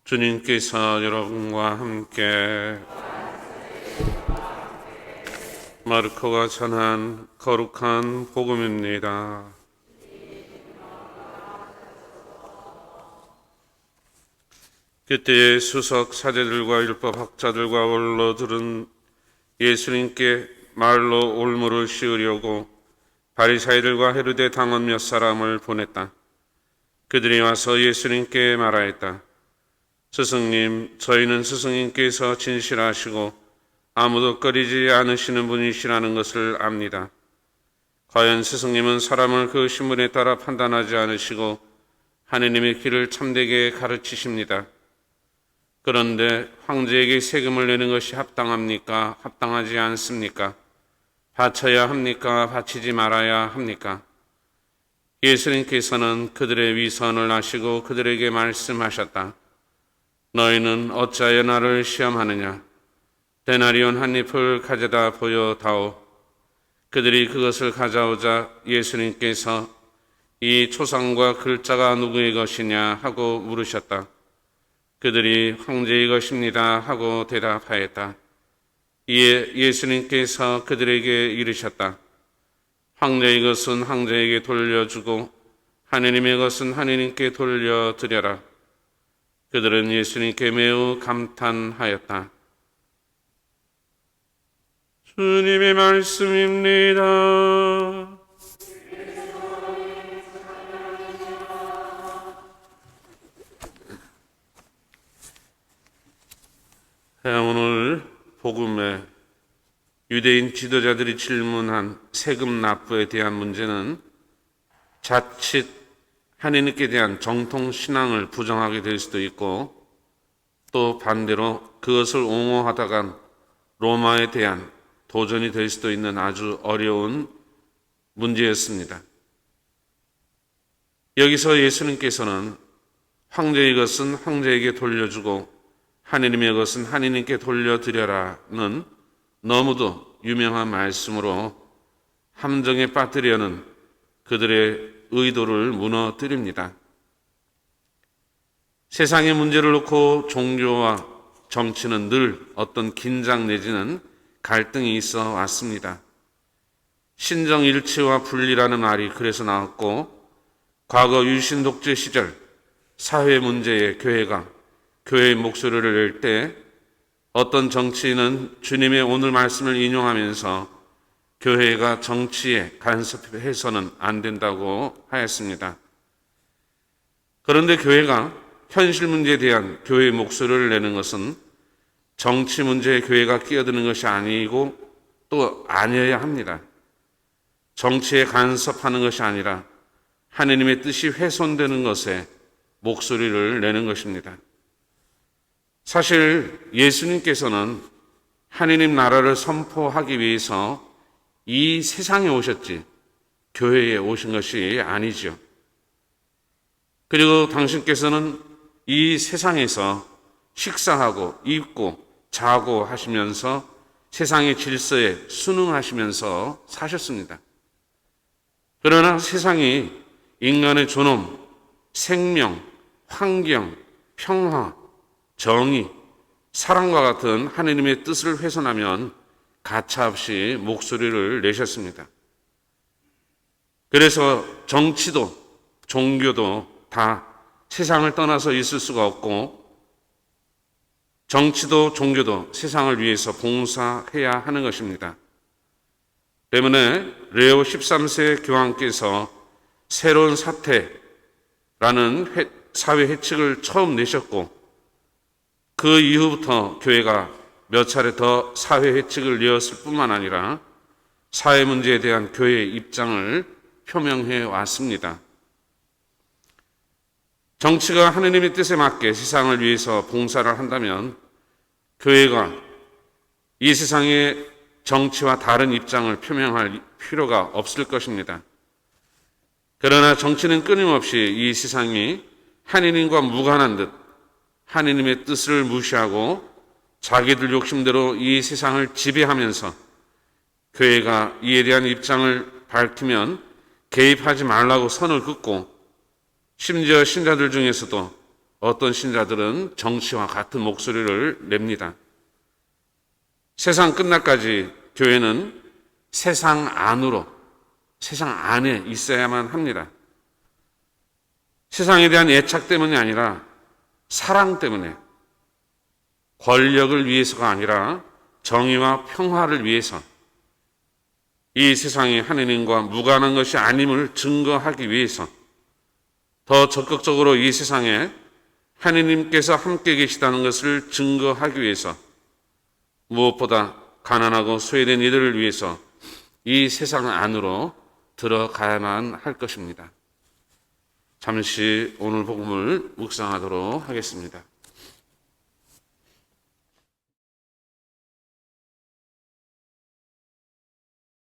주님께서 여러분과 함께 마르코가 전한 거룩한 복음입니다. 그때의 수석 사제들과 율법학자들과 원로들은 예수님께 말로 올무를 씌우려고 바리사이들과 헤로데 당원 몇 사람을 보냈다. 그들이 와서 예수님께 말하였다. 스승님, 저희는 스승님께서 진실하시고 아무도 꺼리지 않으시는 분이시라는 것을 압니다. 과연 스승님은 사람을 그 신분에 따라 판단하지 않으시고 하느님의 길을 참되게 가르치십니다. 그런데 황제에게 세금을 내는 것이 합당합니까? 합당하지 않습니까? 바쳐야 합니까? 바치지 말아야 합니까? 예수님께서는 그들의 위선을 아시고 그들에게 말씀하셨다. 너희는 어찌하여 나를 시험하느냐? 데나리온 한 잎을 가져다 보여다오. 그들이 그것을 가져오자 예수님께서 이 초상과 글자가 누구의 것이냐 하고 물으셨다. 그들이 황제의 것입니다 하고 대답하였다. 이에 예수님께서 그들에게 이르셨다. 황제의 것은 황제에게 돌려주고 하느님의 것은 하느님께 돌려드려라. 그들은 예수님께 매우 감탄하였다. 주님의 말씀입니다. 오늘 복음에 유대인 지도자들이 질문한 세금 납부에 대한 문제는 자칫 하느님께 대한 정통 신앙을 부정하게 될 수도 있고 또 반대로 그것을 옹호하다간 로마에 대한 도전이 될 수도 있는 아주 어려운 문제였습니다. 여기서 예수님께서는 황제의 것은 황제에게 돌려주고 하느님의 것은 하느님께 돌려드려라는 너무도 유명한 말씀으로 함정에 빠뜨려는 그들의 의도를 무너뜨립니다. 세상의 문제를 놓고 종교와 정치는 늘 어떤 긴장 내지는 갈등이 있어 왔습니다. 신정일치와 분리라는 말이 그래서 나왔고 과거 유신 독재 시절 사회 문제에 교회가 교회의 목소리를 낼 때 어떤 정치인은 주님의 오늘 말씀을 인용하면서 교회가 정치에 간섭해서는 안 된다고 하였습니다. 그런데 교회가 현실 문제에 대한 교회의 목소리를 내는 것은 정치 문제에 교회가 끼어드는 것이 아니고 또 아니어야 합니다. 정치에 간섭하는 것이 아니라 하느님의 뜻이 훼손되는 것에 목소리를 내는 것입니다. 사실 예수님께서는 하느님 나라를 선포하기 위해서 이 세상에 오셨지 교회에 오신 것이 아니죠. 그리고 당신께서는 이 세상에서 식사하고 입고 자고 하시면서 세상의 질서에 순응하시면서 사셨습니다. 그러나 세상이 인간의 존엄, 생명, 환경, 평화, 정의, 사랑과 같은 하느님의 뜻을 훼손하면 가차없이 목소리를 내셨습니다. 그래서 정치도 종교도 다 세상을 떠나서 있을 수가 없고 정치도 종교도 세상을 위해서 봉사해야 하는 것입니다. 때문에 레오 13세 교황께서 새로운 사태라는 사회 해책을 처음 내셨고 그 이후부터 교회가 몇 차례 더 사회 해책을 내었을 뿐만 아니라 사회 문제에 대한 교회의 입장을 표명해 왔습니다. 정치가 하느님의 뜻에 맞게 세상을 위해서 봉사를 한다면 교회가 이 세상의 정치와 다른 입장을 표명할 필요가 없을 것입니다. 그러나 정치는 끊임없이 이 세상이 하느님과 무관한 듯 하느님의 뜻을 무시하고 자기들 욕심대로 이 세상을 지배하면서 교회가 이에 대한 입장을 밝히면 개입하지 말라고 선을 긋고 심지어 신자들 중에서도 어떤 신자들은 정치와 같은 목소리를 냅니다. 세상 끝날까지 교회는 세상 안으로, 세상 안에 있어야만 합니다. 세상에 대한 애착 때문이 아니라 사랑 때문에, 권력을 위해서가 아니라 정의와 평화를 위해서, 이 세상이 하느님과 무관한 것이 아님을 증거하기 위해서, 더 적극적으로 이 세상에 하느님께서 함께 계시다는 것을 증거하기 위해서, 무엇보다 가난하고 소외된 이들을 위해서 이 세상 안으로 들어가야만 할 것입니다. 잠시 오늘 복음을 묵상하도록 하겠습니다.